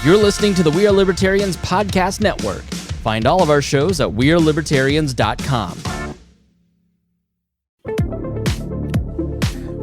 You're listening to the We Are Libertarians podcast network. Find all of our shows at wearelibertarians.com.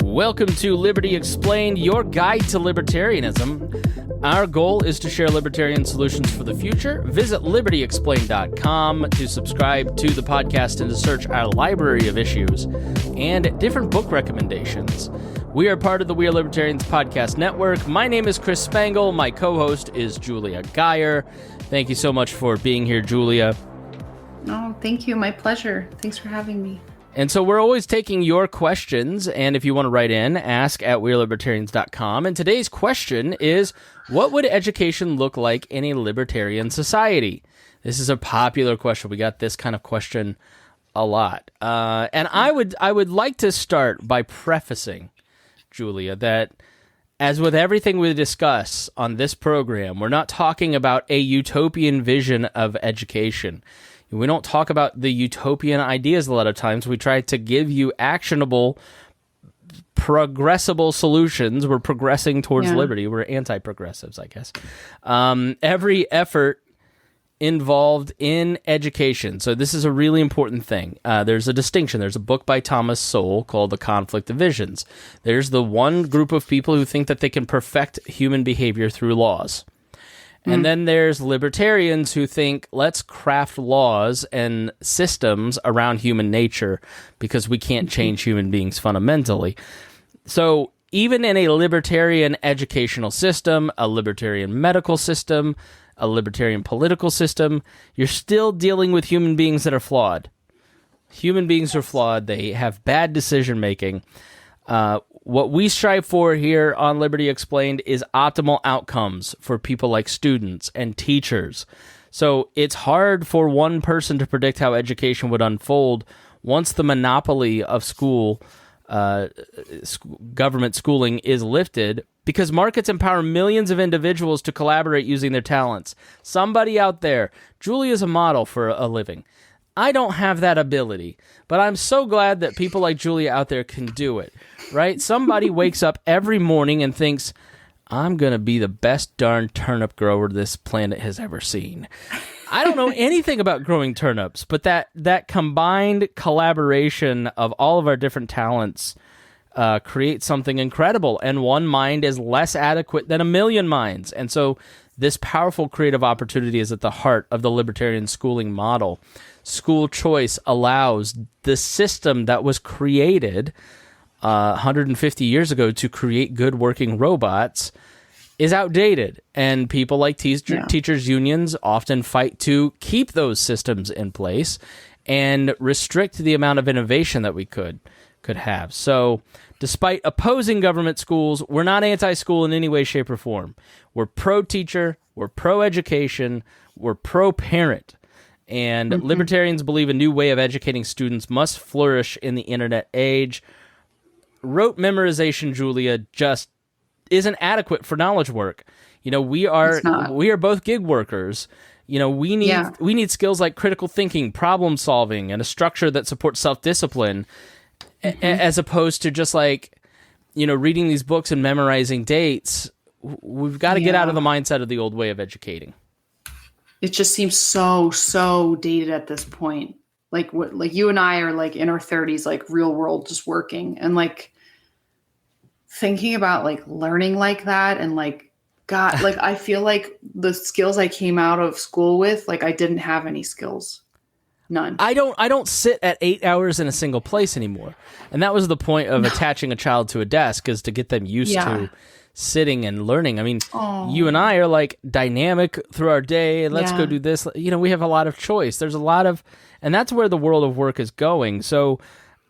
Welcome to Liberty Explained, your guide to libertarianism. Our goal is to share libertarian solutions for the future. Visit libertyexplained.com to subscribe to the podcast and to search our library of issues and different book recommendations. We are part of the We Are Libertarians podcast network. My name is Chris Spangle. My co-host is Julia Geyer. Thank you so much for being here, Julia. Oh, thank you. My pleasure. Thanks for having me. And so we're always taking your questions, and if you want to write in, ask at wearelibertarians.com. And today's question is, what would education look like in a libertarian society? This is a popular question. We got this kind of question a lot. And I would like to start by prefacing, Julia, that as with everything we discuss on this program, we're not talking about a utopian vision of education. We don't talk about the utopian ideas a lot of times. We try to give you actionable, progressible solutions. We're progressing towards liberty. We're anti-progressives, I guess. Every effort involved in education. So this is a really important thing. There's a distinction. There's a book by Thomas Sowell called The Conflict of Visions. There's the one group of people who think that they can perfect human behavior through laws. And then there's libertarians who think, let's craft laws and systems around human nature because we can't change human beings fundamentally. So even in a libertarian educational system, a libertarian medical system, a libertarian political system, you're still dealing with human beings that are flawed. Human beings are flawed. They have bad decision-making. What we strive for here on Liberty Explained is optimal outcomes for people like students and teachers. So it's hard for one person to predict how education would unfold once the monopoly of government schooling is lifted, because markets empower millions of individuals to collaborate using their talents. Somebody out there, Julia's a model for a living. I don't have that ability, but I'm so glad that people like Julia out there can do it, right? Somebody wakes up every morning and thinks, I'm going to be the best darn turnip grower this planet has ever seen. I don't know anything about growing turnips, but that combined collaboration of all of our different talents creates something incredible, and one mind is less adequate than a million minds. And so this powerful creative opportunity is at the heart of the libertarian schooling model. School choice allows the system that was created 150 years ago to create good working robots is outdated, and people like teachers unions often fight to keep those systems in place and restrict the amount of innovation that we could have. So despite opposing government schools, we're not anti-school in any way, shape, or form. We're pro-teacher, we're pro-education, we're pro-parent. And libertarians believe a new way of educating students must flourish in the internet age. Rote memorization, Julia, just isn't adequate for knowledge work. You know, we are both gig workers. You know, we need skills like critical thinking, problem solving, and a structure that supports self-discipline, as opposed to just like, you know, reading these books and memorizing dates. We've got to get out of the mindset of the old way of educating. It just seems so dated at this point. Like you and I are like in our 30s, like real world, just working, and like thinking about like learning like that, and like, God, like I feel like the skills I came out of school with, like I didn't have any skills. None. I don't sit at 8 hours in a single place anymore. And that was the point of attaching a child to a desk, is to get them used to sitting and learning. I mean, you and I are like dynamic through our day, and let's go do this. You know, we have a lot of choice. There's a lot of, and that's where the world of work is going. So,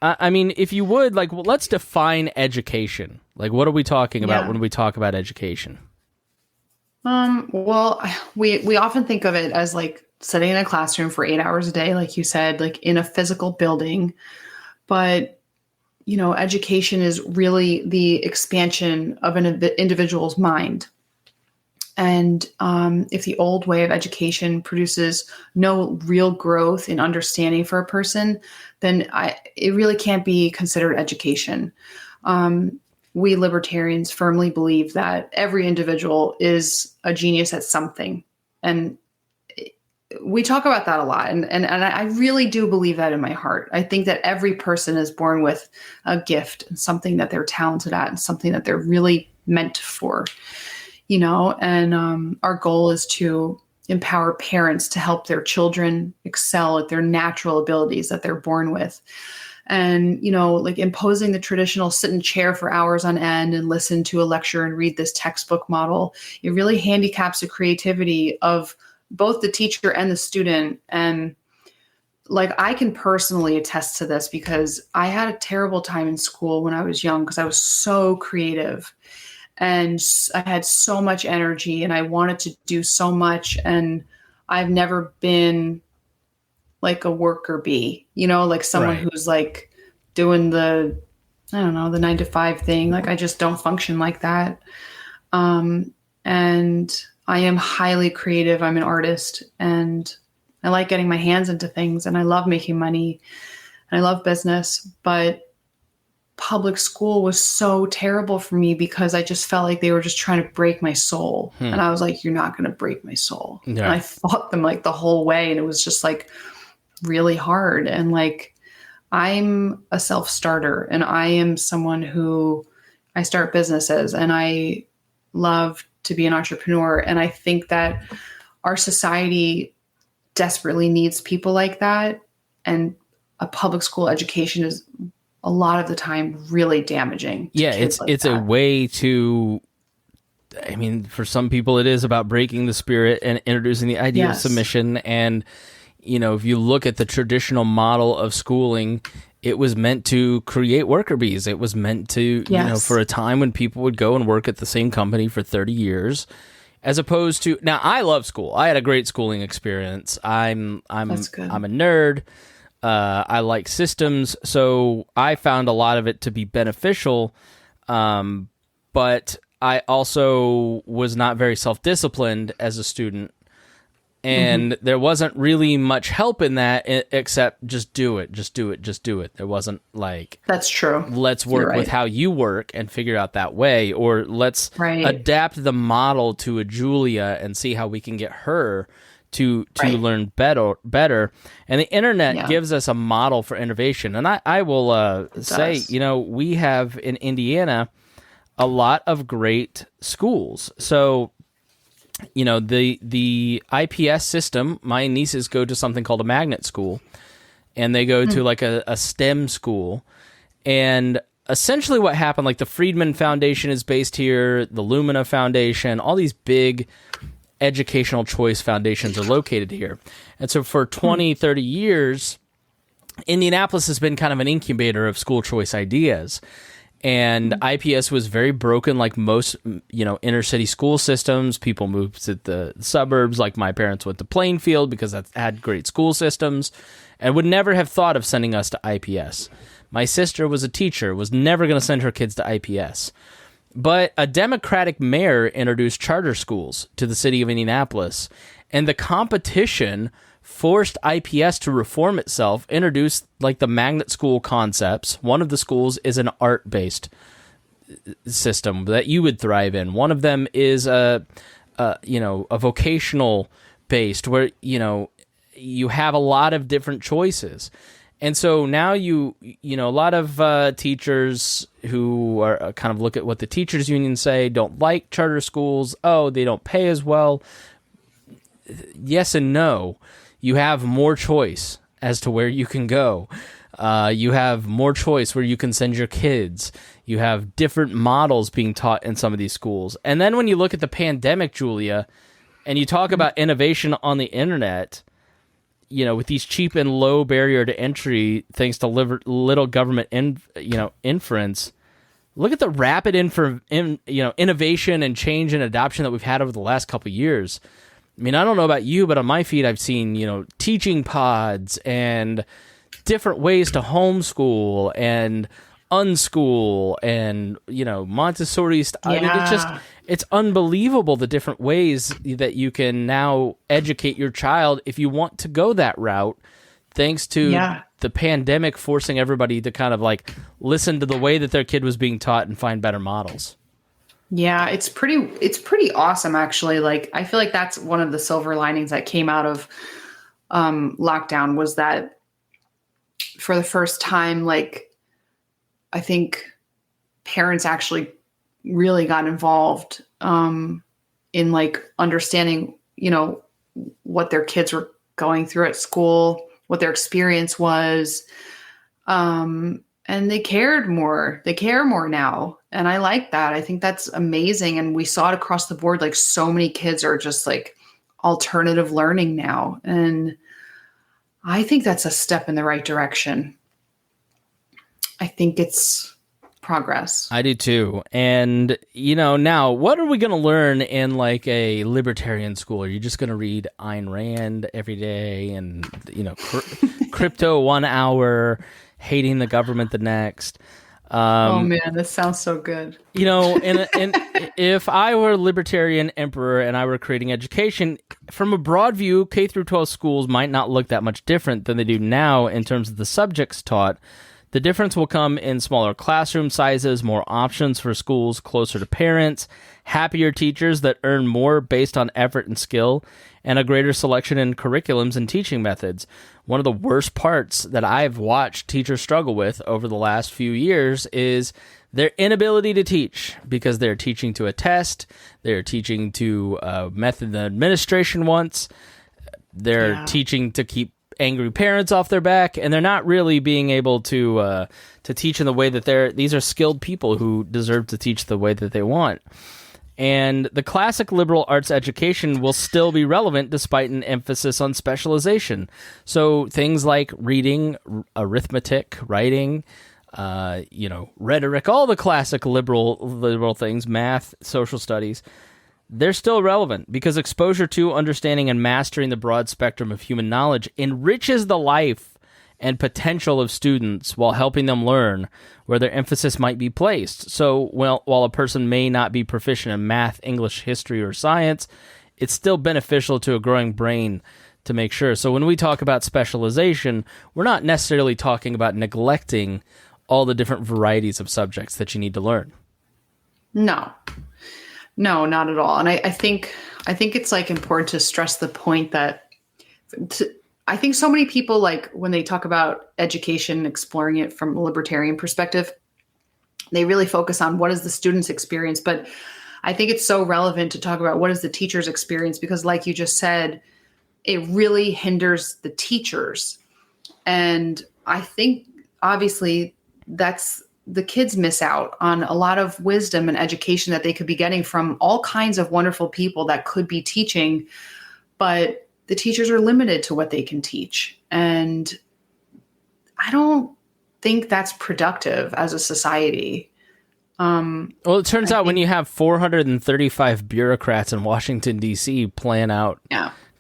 I mean, if you would, like, well, let's define education. Like, what are we talking about when we talk about education? Well, we often think of it as like sitting in a classroom for 8 hours a day, like you said, like in a physical building. But, you know, education is really the expansion of an individual's mind. And if the old way of education produces no real growth in understanding for a person, then it really can't be considered education. we libertarians firmly believe that every individual is a genius at something. And we talk about that a lot. And I really do believe that in my heart. I think that every person is born with a gift and something that they're talented at and something that they're really meant for, and our goal is to empower parents to help their children excel at their natural abilities that they're born with. And, like imposing the traditional sit in chair for hours on end and listen to a lecture and read this textbook model, it really handicaps the creativity of both the teacher and the student. And like, I can personally attest to this because I had a terrible time in school when I was young because I was so creative and I had so much energy and I wanted to do so much. And I've never been like a worker bee, like someone who's like doing the 9-to-5 thing. Like, I just don't function like that. And I am highly creative. I'm an artist and I like getting my hands into things and I love making money and I love business, but public school was so terrible for me because I just felt like they were just trying to break my soul. And I was like, you're not going to break my soul. Yeah. And I fought them like the whole way. And it was just like really hard. And like, I'm a self-starter and I am someone who I start businesses and I love to be an entrepreneur. And I think that our society desperately needs people like that. And a public school education is a lot of the time really damaging. Yeah, it's a way to, for some people it is about breaking the spirit and introducing the idea of submission. And, if you look at the traditional model of schooling, it was meant to create worker bees. It was meant to, for a time when people would go and work at the same company for 30 years, as opposed to, now I love school. I had a great schooling experience. I'm a nerd. I like systems. So I found a lot of it to be beneficial. But I also was not very self-disciplined as a student. And there wasn't really much help in that except just do it. There wasn't like, that's true. Let's work with how you work and figure out that way, or let's adapt the model to a Julia and see how we can get her to learn better. And the internet gives us a model for innovation. And I will say, we have in Indiana a lot of great schools. So, the IPS system, my nieces go to something called a magnet school, and they go to like a STEM school. And essentially what happened, like the Friedman Foundation is based here, the Lumina Foundation, all these big educational choice foundations are located here. And so for 20, 30 years, Indianapolis has been kind of an incubator of school choice ideas. And IPS was very broken, like most, inner city school systems. People moved to the suburbs, like my parents went to Plainfield because that had great school systems, and would never have thought of sending us to IPS. My sister was a teacher, was never going to send her kids to IPS. But a Democratic mayor introduced charter schools to the city of Indianapolis, and the competition forced IPS to reform itself, introduce like the magnet school concepts. One of the schools is an art-based system that you would thrive in. One of them is a vocational based where, you have a lot of different choices. And so now a lot of teachers who are kind of look at what the teachers union say, don't like charter schools. Oh, they don't pay as well. Yes and no. You have more choice as to where you can go. You have more choice where you can send your kids. You have different models being taught in some of these schools. And then when you look at the pandemic, Julia, and you talk about innovation on the internet, with these cheap and low barrier to entry, thanks to little government inference, look at the rapid innovation and change and adoption that we've had over the last couple of years. I don't know about you, but on my feed, I've seen, teaching pods and different ways to homeschool and unschool and, Montessori stuff. It's unbelievable the different ways that you can now educate your child if you want to go that route, thanks to the pandemic forcing everybody to kind of like listen to the way that their kid was being taught and find better models. Yeah, it's pretty awesome actually. Like I feel like that's one of the silver linings that came out of lockdown was that for the first time, like I think parents actually really got involved in like understanding, what their kids were going through at school, what their experience was. And they cared more. They care more now. And I like that. I think that's amazing. And we saw it across the board. Like so many kids are just like alternative learning now. And I think that's a step in the right direction. I think it's progress. I do too. And, now what are we going to learn in like a libertarian school? Are you just going to read Ayn Rand every day and, crypto 1 hour, hating the government the next? Oh man, this sounds so good. And if I were a libertarian emperor and I were creating education, from a broad view, K through 12 schools might not look that much different than they do now in terms of the subjects taught. The difference will come in smaller classroom sizes, more options for schools closer to parents, happier teachers that earn more based on effort and skill, and a greater selection in curriculums and teaching methods. One of the worst parts that I've watched teachers struggle with over the last few years is their inability to teach because they're teaching to a test, they're teaching to a method the administration wants, they're teaching to keep angry parents off their back, and they're not really being able to teach in the way that these are skilled people who deserve to teach the way that they want. And the classic liberal arts education will still be relevant despite an emphasis on specialization. So things like reading, arithmetic, writing, rhetoric, all the classic liberal things, math, social studies, they're still relevant because exposure to, understanding, and mastering the broad spectrum of human knowledge enriches the life and potential of students while helping them learn where their emphasis might be placed. So while a person may not be proficient in math, English, history, or science, it's still beneficial to a growing brain to make sure. So when we talk about specialization, we're not necessarily talking about neglecting all the different varieties of subjects that you need to learn. No, not at all. And I think it's like important to stress the point that I think so many people, like when they talk about education, exploring it from a libertarian perspective, they really focus on what is the student's experience. But I think it's so relevant to talk about what is the teacher's experience, because like you just said, it really hinders the teachers. And I think obviously the kids miss out on a lot of wisdom and education that they could be getting from all kinds of wonderful people that could be teaching, but the teachers are limited to what they can teach. And I don't think that's productive as a society. Well, it turns out when you have 435 bureaucrats in Washington, D.C. plan out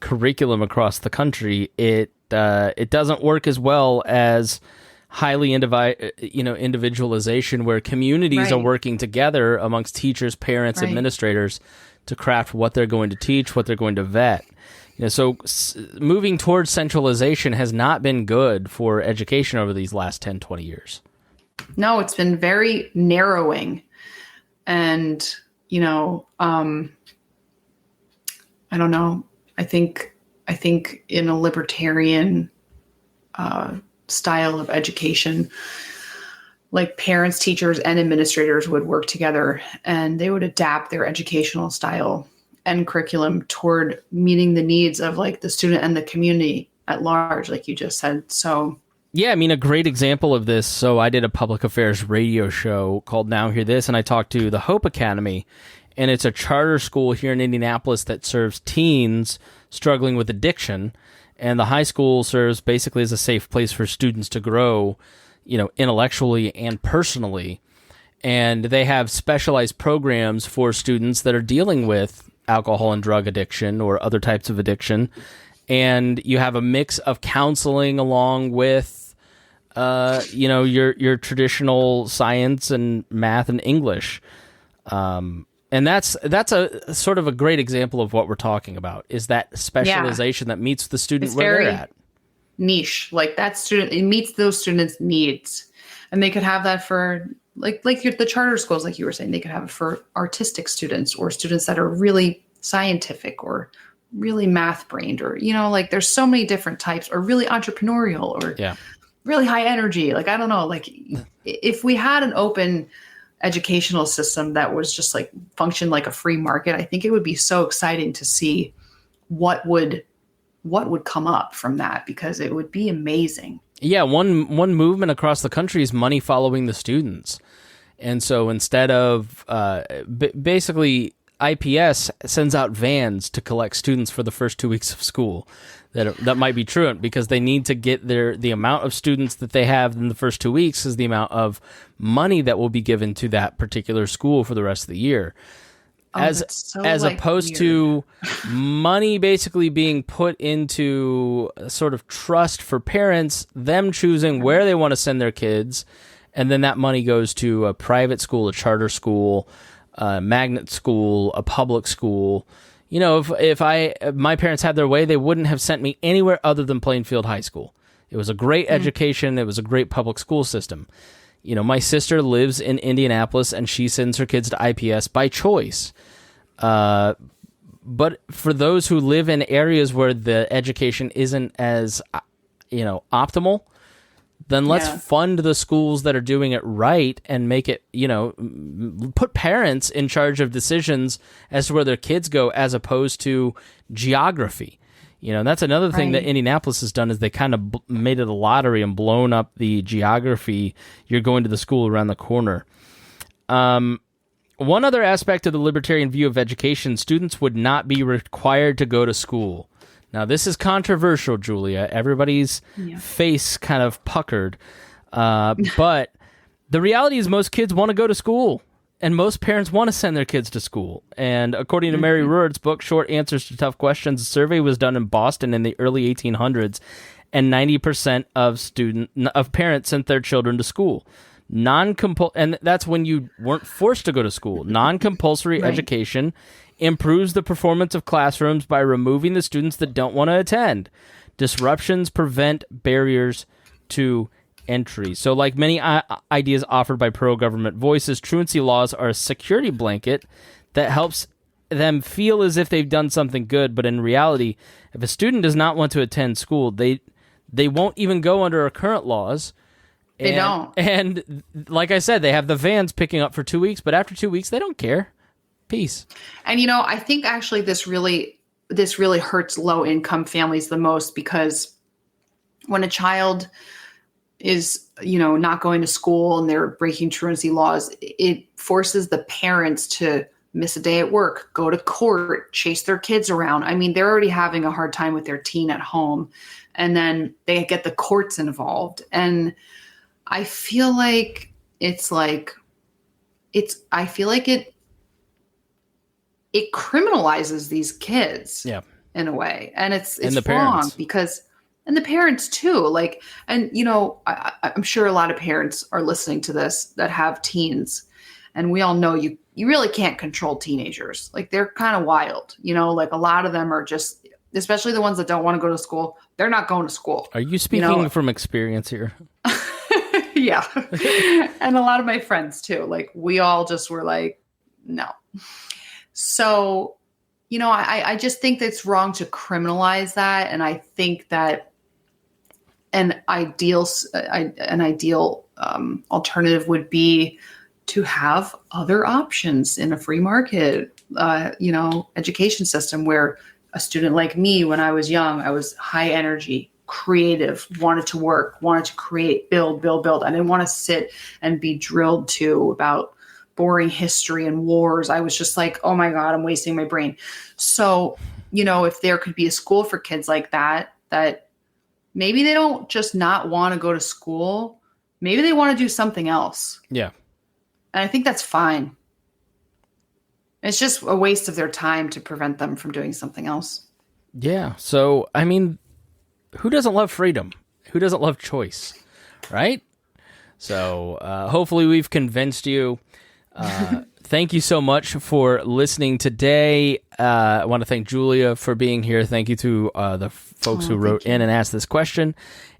curriculum across the country, it doesn't work as well as highly individualization, where communities are working together amongst teachers, parents, administrators to craft what they're going to teach, what they're going to vet. So moving towards centralization has not been good for education over these last 10, 20 years. No, it's been very narrowing. And, I don't know. I think in a libertarian style of education, like parents, teachers, and administrators would work together and they would adapt their educational style and curriculum toward meeting the needs of like the student and the community at large, like you just said. So yeah, I mean, a great example of this. So I did a public affairs radio show called Now Hear This, and I talked to the Hope Academy, and it's a charter school here in Indianapolis that serves teens struggling with addiction. And the high school serves basically as a safe place for students to grow, intellectually and personally. And they have specialized programs for students that are dealing with alcohol and drug addiction or other types of addiction. And you have a mix of counseling along with, your traditional science and math and English. And that's a sort of a great example of what we're talking about, is that specialization that meets the student where they're at. niche. Like that student, it meets those students' needs. And they could have that for the charter schools, like you were saying, they could have it for artistic students or students that are really scientific or really math brained, or, like there's so many different types, or really entrepreneurial, or really high energy. Like, I don't know, like if we had an open educational system that was just like function like a free market, I think it would be so exciting to see what would come up from that, because it would be amazing. Yeah, one movement across the country is money following the students. And so instead of basically IPS sends out vans to collect students for the first 2 weeks of school. That might be truant, because they need to get the amount of students that they have in the first 2 weeks is the amount of money that will be given to that particular school for the rest of the year. As opposed weird. To money basically being put into a sort of trust for parents, them choosing where they want to send their kids, and then that money goes to a private school, a charter school, a magnet school, a public school. If my parents had their way, they wouldn't have sent me anywhere other than Plainfield High School. It was a great education. It was a great public school system. My sister lives in Indianapolis, and she sends her kids to IPS by choice. But for those who live in areas where the education isn't as, optimal, then let's fund the schools that are doing it right and make it, put parents in charge of decisions as to where their kids go, as opposed to geography. That's another thing that Indianapolis has done, is they kind of made it a lottery and blown up the geography. You're going to the school around the corner. One other aspect of the libertarian view of education, students would not be required to go to school. Now, this is controversial, Julia. Everybody's face kind of puckered. But the reality is most kids want to go to school, and most parents want to send their kids to school. And according to Mary Ruhrt's book, Short Answers to Tough Questions, a survey was done in Boston in the early 1800s, and 90% of parents sent their children to school. And that's when you weren't forced to go to school. Non-compulsory education improves the performance of classrooms by removing the students that don't want to attend. Disruptions prevent barriers to entry. So like many ideas offered by pro-government voices, truancy laws are a security blanket that helps them feel as if they've done something good, but in reality, if a student does not want to attend school, they won't even go under our current laws. They don't. And like I said, they have the vans picking up for 2 weeks, but after 2 weeks, they don't care. Peace. And, I think actually this really hurts low-income families the most, because when a child is, not going to school and they're breaking truancy laws, it forces the parents to miss a day at work, go to court, chase their kids around. I mean, they're already having a hard time with their teen at home, and then they get the courts involved. And I feel like it criminalizes these kids in a way. And it's wrong, and the parents too. I'm sure a lot of parents are listening to this that have teens, and we all know you really can't control teenagers. Like, they're kind of wild, like a lot of them are just, especially the ones that don't want to go to school, they're not going to school. Are you speaking from experience here? Yeah. And a lot of my friends too. Like, we all just were like, no. So, I just think that it's wrong to criminalize that. And I think that an ideal alternative would be to have other options in a free market, education system, where a student like me, when I was young, I was high energy, creative, wanted to work, wanted to create, build. I didn't want to sit and be drilled to about boring history and wars. I was just like, oh my God, I'm wasting my brain. So, if there could be a school for kids like that maybe they don't just not want to go to school, maybe they want to do something else. Yeah. And I think that's fine. It's just a waste of their time to prevent them from doing something else. Yeah. So, I mean, who doesn't love freedom? Who doesn't love choice? Right? So, hopefully we've convinced you. Thank you so much for listening today. I want to thank Julia for being here. Thank you to the folks who wrote in and asked this question.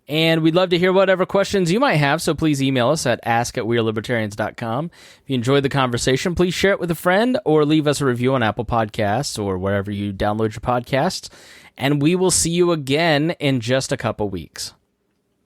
And we'd love to hear whatever questions you might have, so please email us at ask@wearelibertarians.com. If you enjoyed the conversation, please share it with a friend or leave us a review on Apple Podcasts or wherever you download your podcasts. And we will see you again in just a couple weeks.